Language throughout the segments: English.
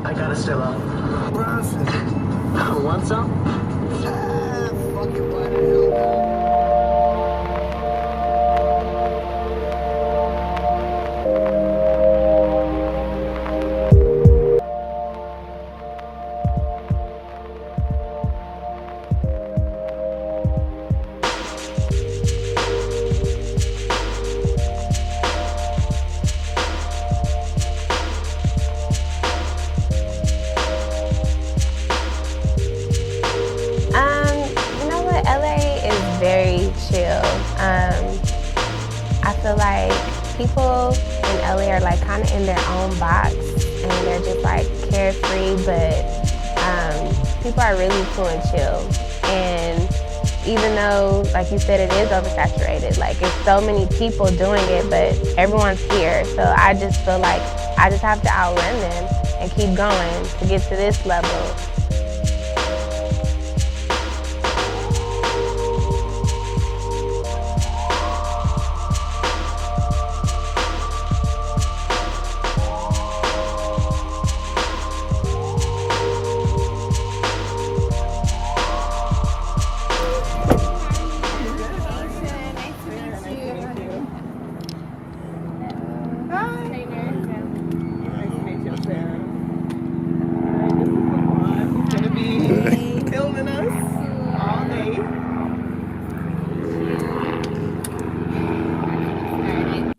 I gotta still up. Bronson. Want some? Fucking why the hell not? You know what? LA is very chill. I feel like people in LA are like kind of in their own box and they're just like carefree, but people are really cool and chill. And even though, like you said, it is oversaturated, like it's so many people doing it, but everyone's here. So I just feel like I just have to outrun them and keep going to get to this level. Filming us all day.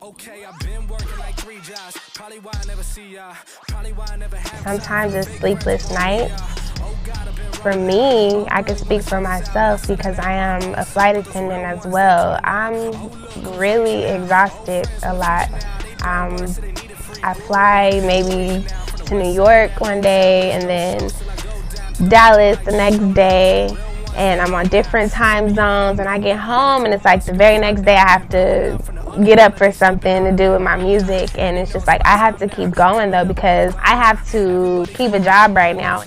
Okay, I've been working like 3 jobs. Probably why I never see ya. Probably why I never have. Sometimes a sleepless night. For me, I can speak for myself because I am a flight attendant as well. I'm really exhausted a lot. I fly maybe to New York one day and then Dallas the next day, and I'm on different time zones, and I get home and it's like the very next day I have to get up for something to do with my music, and it's just like I have to keep going though because I have to keep a job right now.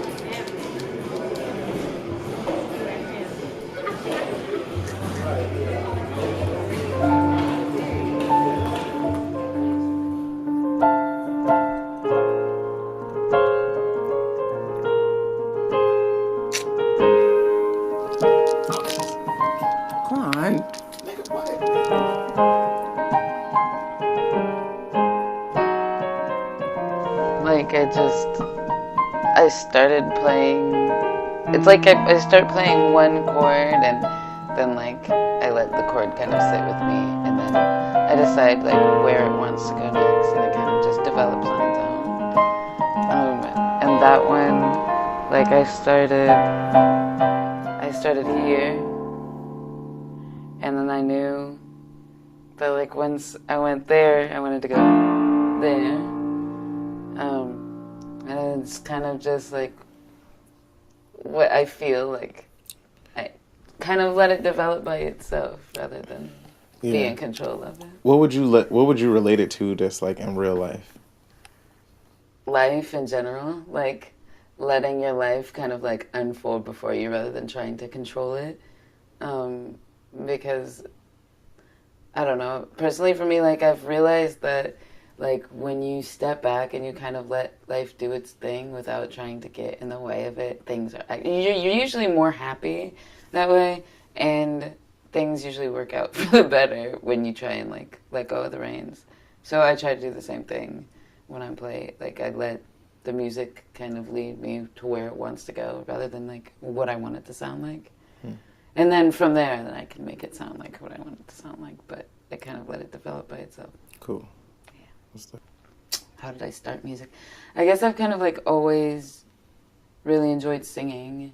Come on. Like I started playing, it's like I start playing one chord and then like I let the chord kind of sit with me and then I decide like where it wants to go next and it kind of just develops on its own. And that one, like I started here and then I knew that like once I went there, I wanted to go there. And it's kind of just like what I feel like I kind of let it develop by itself rather than be in control of it. What would you relate it to just like in real life? Life in general, like letting your life kind of like unfold before you rather than trying to control it. Because I don't know, personally for me, like I've realized that like when you step back and you kind of let life do its thing without trying to get in the way of it, you're usually more happy that way, and things usually work out for the better when you try and like let go of the reins. So I try to do the same thing when I play. Like I let the music kind of lead me to where it wants to go rather than like what I want it to sound like. And then from there, then I can make it sound like what I want it to sound like, but I kind of let it develop by itself. Cool. How did I start music? I guess I've kind of like always really enjoyed singing.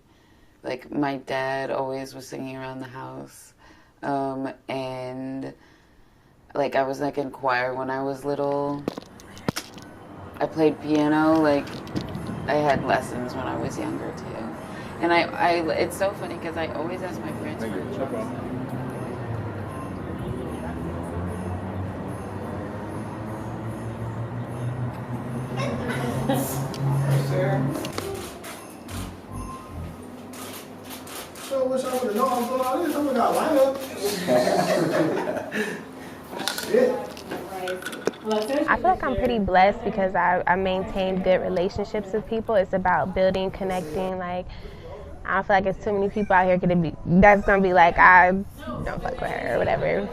Like my dad always was singing around the house. And like I was like in choir when I was little. I played piano, like I had lessons when I was younger too. And it's so funny because I always ask my parents for a drum. So wish I would have known I was doing all this. I would have got lined up. Shit. I feel like I'm pretty blessed because I maintain good relationships with people. It's about building, connecting. Like, I don't feel like it's too many people out here that's gonna be like, I don't fuck with her or whatever.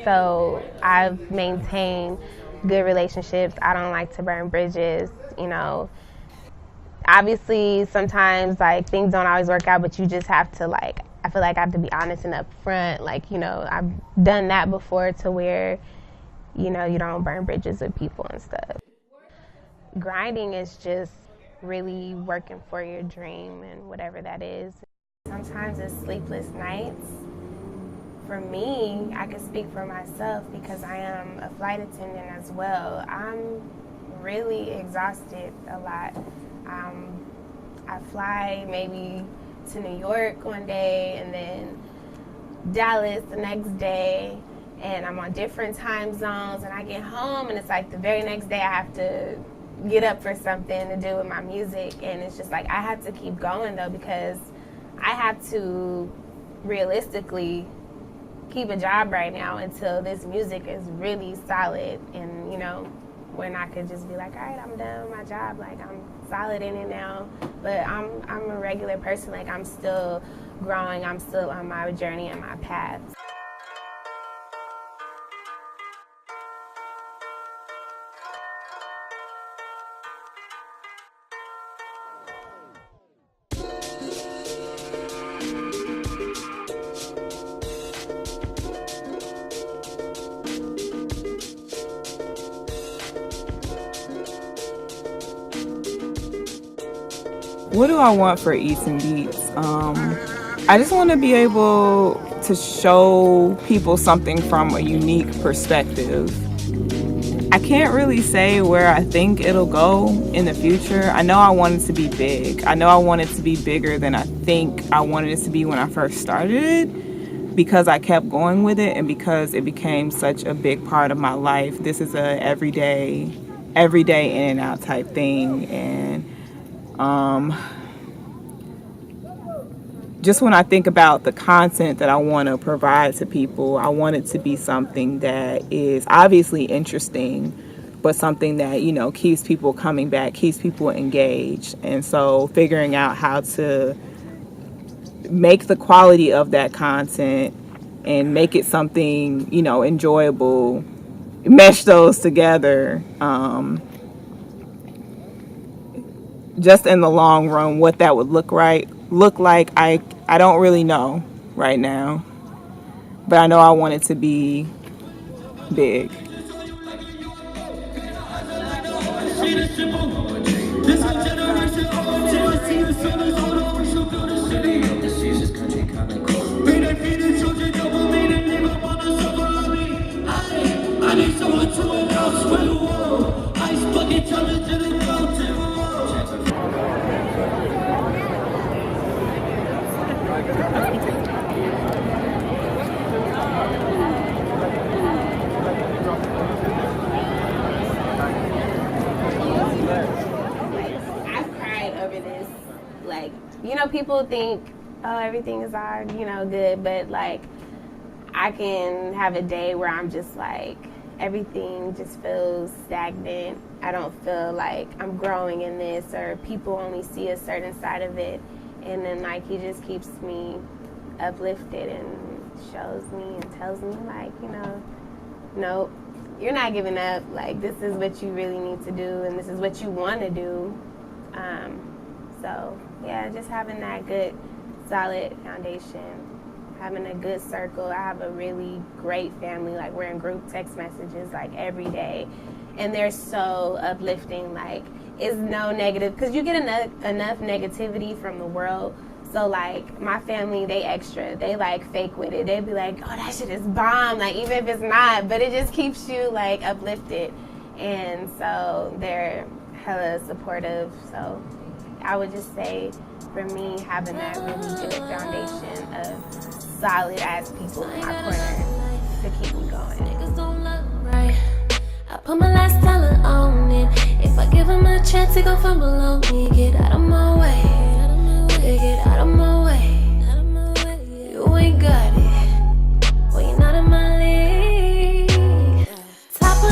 So I've maintained good relationships. I don't like to burn bridges, you know. Obviously, sometimes, like, things don't always work out, but you just have to, like, I feel like I have to be honest and upfront. Like, you know, I've done that before to where, you know, you don't burn bridges with people and stuff. Grinding is just really working for your dream and whatever that is. Sometimes it's sleepless nights. For me, I can speak for myself because I am a flight attendant as well. I'm really exhausted a lot. I fly maybe to New York one day and then Dallas the next day, and I'm on different time zones, and I get home and it's like the very next day I have to get up for something to do with my music, and it's just like I have to keep going though because I have to realistically keep a job right now until this music is really solid, and you know, when I could just be like, all right, I'm done with my job, like I'm solid in it now. But I'm a regular person, like I'm still growing, I'm still on my journey and my path. What do I want for Eats and Beats? I just want to be able to show people something from a unique perspective. I can't really say where I think it'll go in the future. I know I want it to be big. I know I want it to be bigger than I think I wanted it to be when I first started it, because I kept going with it and because it became such a big part of my life. This is a everyday in and out type thing, and just when I think about the content that I want to provide to people, I want it to be something that is obviously interesting, but something that, you know, keeps people coming back, keeps people engaged. And so figuring out how to make the quality of that content and make it something, you know, enjoyable, mesh those together, just in the long run, what that would look like, I don't really know right now, but I know I want it to be big. You know, people think, oh, everything is all, you know, good, but like I can have a day where I'm just like, everything just feels stagnant. I don't feel like I'm growing in this, or people only see a certain side of it. And then like he just keeps me uplifted and shows me and tells me like, you know, nope, you're not giving up. Like, this is what you really need to do, and this is what you want to do. So yeah, just having that good, solid foundation, having a good circle. I have a really great family. Like, we're in group text messages like every day, and they're so uplifting. Like, it's no negative, because you get enough negativity from the world. So like my family, they extra, they like fake with it. They be like, oh, that shit is bomb, like even if it's not, but it just keeps you like uplifted. And so they're hella supportive. So I would just say, for me, having that really good foundation of solid ass people in my corner to keep me going. Niggas don't look right. I put my last dollar on it. If I give him a chance to go from below me, get out of my way. Get out of my way. You ain't got it. Well, you're not in my league. Top of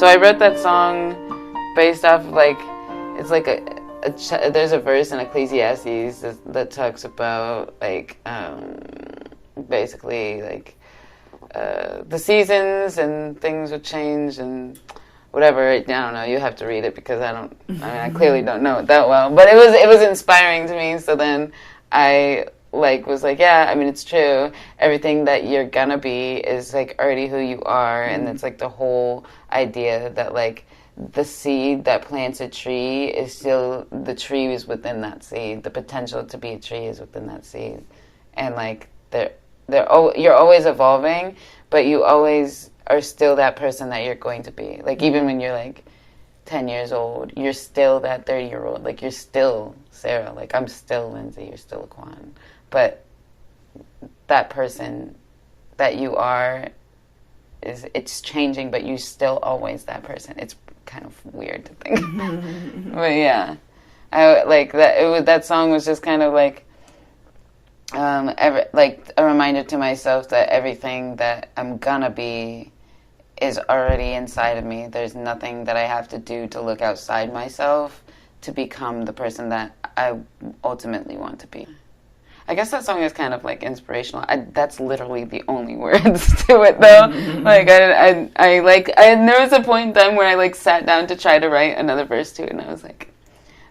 So I wrote that song based off of like, it's like there's a verse in Ecclesiastes that talks about like basically like the seasons and things would change and whatever. I don't know. You have to read it because I clearly don't know it that well. But it was inspiring to me. So then I was like, yeah, I mean, it's true. Everything that you're gonna be is like already who you are, and it's like the whole idea that like the seed that plants a tree is still, the tree is within that seed. The potential to be a tree is within that seed, and like you're always evolving, but you always are still that person that you're going to be. Like even when you're like 10 years old, you're still that 30-year-old. Like you're still Sarah. Like I'm still Lindsay. You're still Quan. But that person that you are it's changing, but you're still always that person. It's kind of weird to think. But yeah, I like that. That song was just kind of like like a reminder to myself that everything that I'm gonna be is already inside of me. There's nothing that I have to do to look outside myself to become the person that I ultimately want to be. I guess that song is kind of like inspirational. That's literally the only words to it, though. Like there was a point in time where I like sat down to try to write another verse to it, and I was like,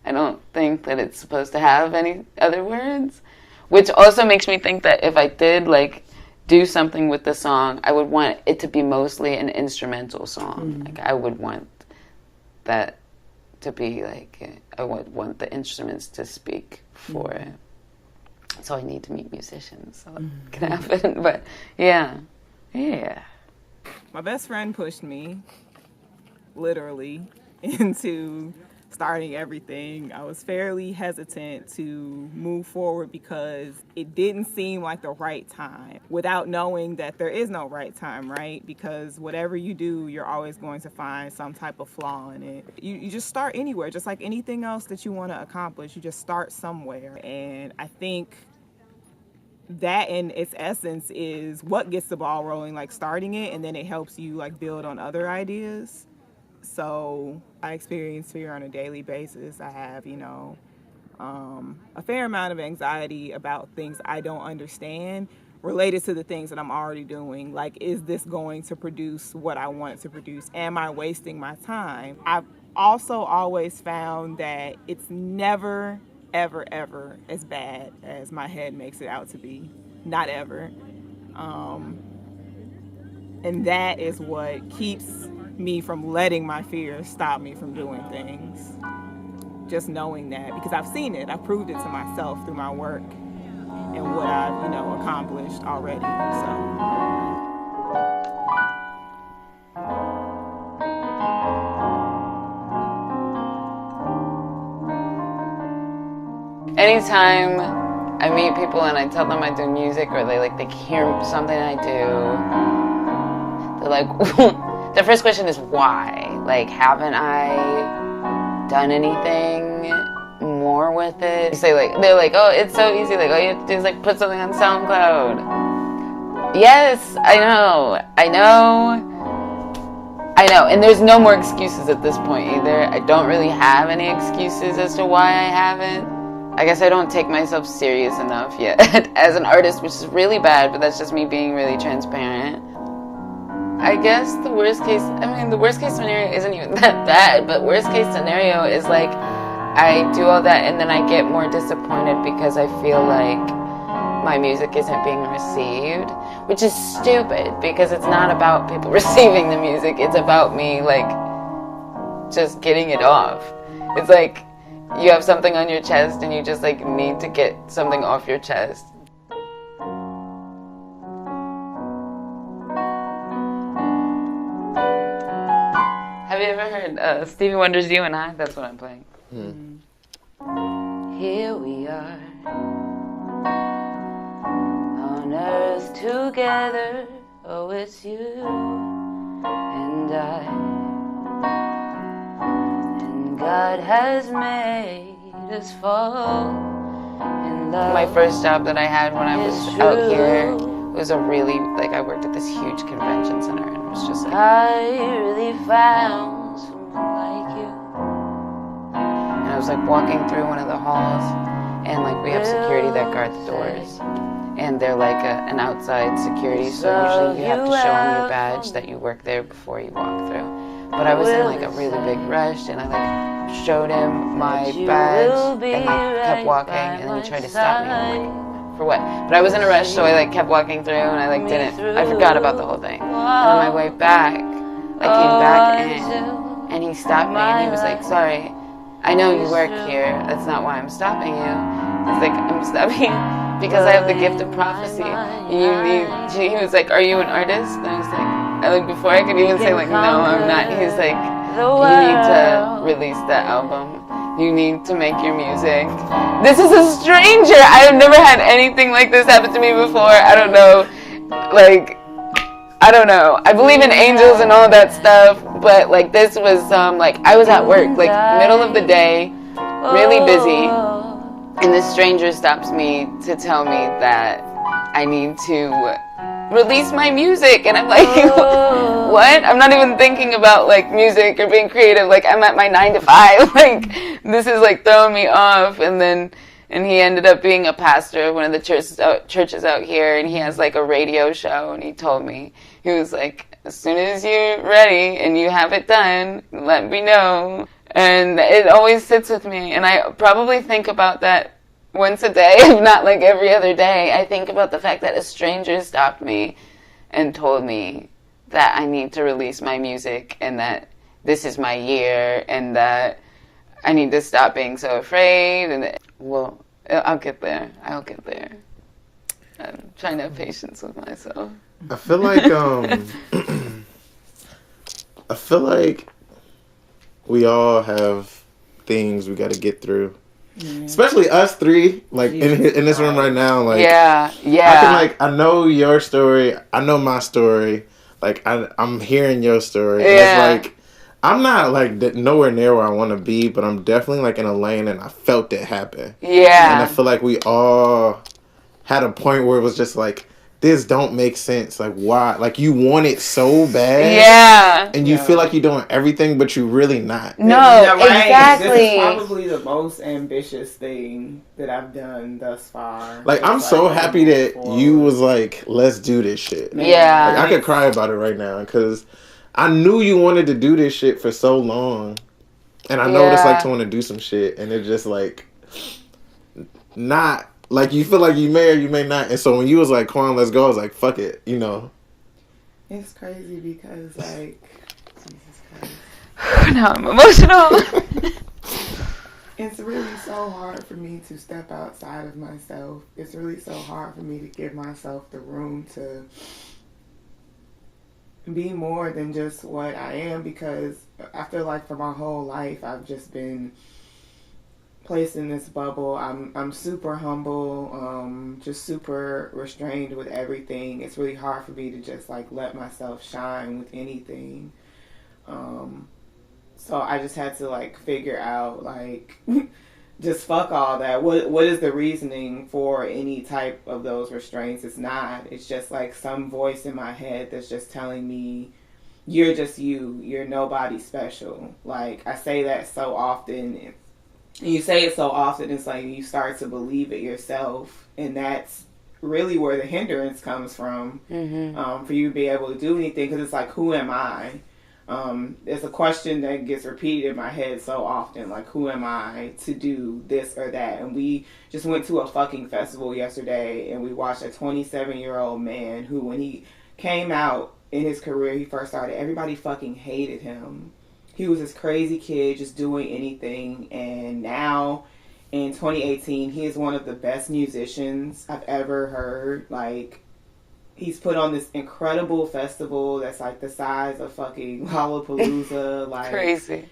I don't think that it's supposed to have any other words, which also makes me think that if I did like do something with the song, I would want it to be mostly an instrumental song. Like I would want that to be like, I would want the instruments to speak for it. So I need to meet musicians so it can happen. But yeah. My best friend pushed me, literally, into starting everything. I was fairly hesitant to move forward because it didn't seem like the right time, without knowing that there is no right time, right? Because whatever you do, you're always going to find some type of flaw in it. You just start anywhere, just like anything else that you want to accomplish. You just start somewhere. And I think that in its essence is what gets the ball rolling, like starting it, and then it helps you like build on other ideas. So I experience fear on a daily basis. I have, a fair amount of anxiety about things I don't understand related to the things that I'm already doing. Like, is this going to produce what I want it to produce? Am I wasting my time? I've also always found that it's never, ever, ever as bad as my head makes it out to be. Not ever. And that is what keeps me from letting my fears stop me from doing things. Just knowing that, because I've seen it, I've proved it to myself through my work and what I've, accomplished already. Anytime I meet people and I tell them I do music, or they hear something I do, they're like, the first question is why? Like, haven't I done anything more with it? You say they're like, oh, it's so easy. Like, all you have to do is put something on SoundCloud. Yes, I know. And there's no more excuses at this point either. I don't really have any excuses as to why I haven't. I guess I don't take myself serious enough yet as an artist, which is really bad, but that's just me being really transparent. I guess the worst case scenario isn't even that bad, but worst case scenario is I do all that and then I get more disappointed because I feel like my music isn't being received, which is stupid because it's not about people receiving the music, it's about me just getting it off. It's like you have something on your chest and you just need to get something off your chest. Have you ever heard Stevie Wonder's You and I? That's what I'm playing. Here we are on earth together. Oh, it's you and I, and God has made us fall in love. My first job that I had when I was out here was was a really, like, I worked at this huge convention center, and it was just like, I really found someone like you. And I was like walking through one of the halls, and like we have security that guard the doors, and they're like an outside security, so usually you have to show them your badge that you work there before you walk through. But I was in like a really big rush, and I like showed him my badge, and like kept walking, and then he tried to stop me. I'm like, for what? But I was in a rush, so I like kept walking through, and I like didn't. I forgot about the whole thing. And on my way back, I came back in, and he stopped me, and he was like, "Sorry, I know you work here. That's not why I'm stopping you." He's like, "I'm stopping you because I have the gift of prophecy. You need." He was like, "Are you an artist?" And I was like, before I could even say like, "No, I'm not." He was like, "You need to release that album. You need to make your music." This is a stranger. I have never had anything like this happen to me before. I don't know, like, I don't know. I believe in angels and all that stuff, but like this was like I was at work, like middle of the day, really busy, and this stranger stops me to tell me that I need to release my music, and I'm like, what? I'm not even thinking about like music or being creative. Like I'm at my 9 to 5. Like this is like throwing me off. And he ended up being a pastor of one of the churches out here, and he has like a radio show, and he told me, he was like, as soon as you're ready and you have it done, let me know. And it always sits with me, and I probably think about that once a day, if not like every other day. I think about the fact that a stranger stopped me and told me that I need to release my music, and that this is my year, and that I need to stop being so afraid. And well, I'll get there. I'll get there. I'm trying to have patience with myself. I feel like we all have things we got to get through. Especially us three, like in this room right now. Like, yeah. I know your story. I know my story. Like, I'm hearing your story. Yeah. And it's like, I'm not like nowhere near where I want to be, but I'm definitely like in a lane, and I felt it happen. Yeah. And I feel like we all had a point where it was just like, this don't make sense. Like, why? Like, you want it so bad. Yeah. And you feel like you're doing everything, but you really not. No, right? exactly. This is probably the most ambitious thing that I've done thus far. Like, I'm so happy that you was like, let's do this shit. Yeah. Like, I could cry about it right now, because I knew you wanted to do this shit for so long. And I know what it's like to want to do some shit, and it's just like, not... Like, you feel like you may or you may not. And so when you was like, Quan, let's go, I was like, fuck it, you know. It's crazy because, like, Jesus Christ. Now I'm emotional. It's really so hard for me to step outside of myself. It's really so hard for me to give myself the room to be more than just what I am, because I feel like for my whole life I've just been placed in this bubble. I'm super humble, just super restrained with everything. It's really hard for me to just like let myself shine with anything. So I just had to like figure out like just fuck all that. What is the reasoning for any type of those restraints? It's not. It's just like some voice in my head that's just telling me, you're just you. You're nobody special. Like, I say that so often. And you say it so often, it's like you start to believe it yourself, and that's really where the hindrance comes from, for you to be able to do anything, because it's like, who am I? It's a question that gets repeated in my head so often, like, who am I to do this or that? And we just went to a fucking festival yesterday, and we watched a 27-year-old man who, when he came out in his career, he first started, everybody fucking hated him. He was this crazy kid just doing anything, and now in 2018 he is one of the best musicians I've ever heard. Like, he's put on this incredible festival that's like the size of fucking Lollapalooza. Like, crazy.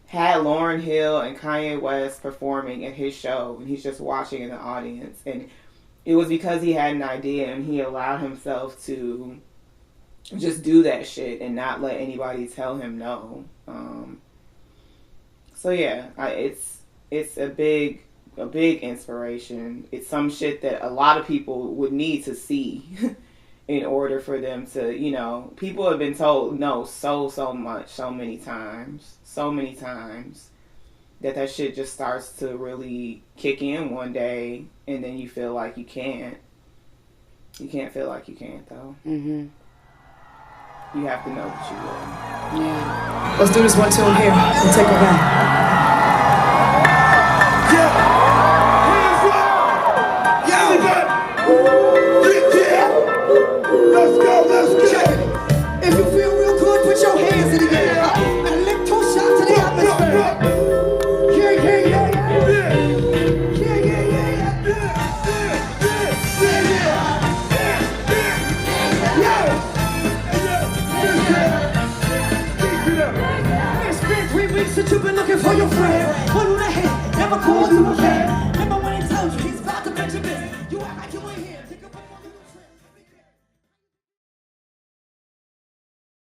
Had Lauryn Hill and Kanye West performing at his show, and he's just watching in the audience. And it was because he had an idea, and he allowed himself to just do that shit and not let anybody tell him no. So yeah, it's a big inspiration. It's some shit that a lot of people would need to see in order for them to, you know, people have been told no so many times that shit just starts to really kick in one day, and then you feel like you can't feel like you can't though. Mm-hmm. You have to know that you will. Yeah. Let's do this 1, 2 here and take it back. Let's go. If you feel real good, put your hands in the air and lift two shots to the atmosphere. It's been 3 weeks since you've been looking for your friend. One who the head never called you a friend.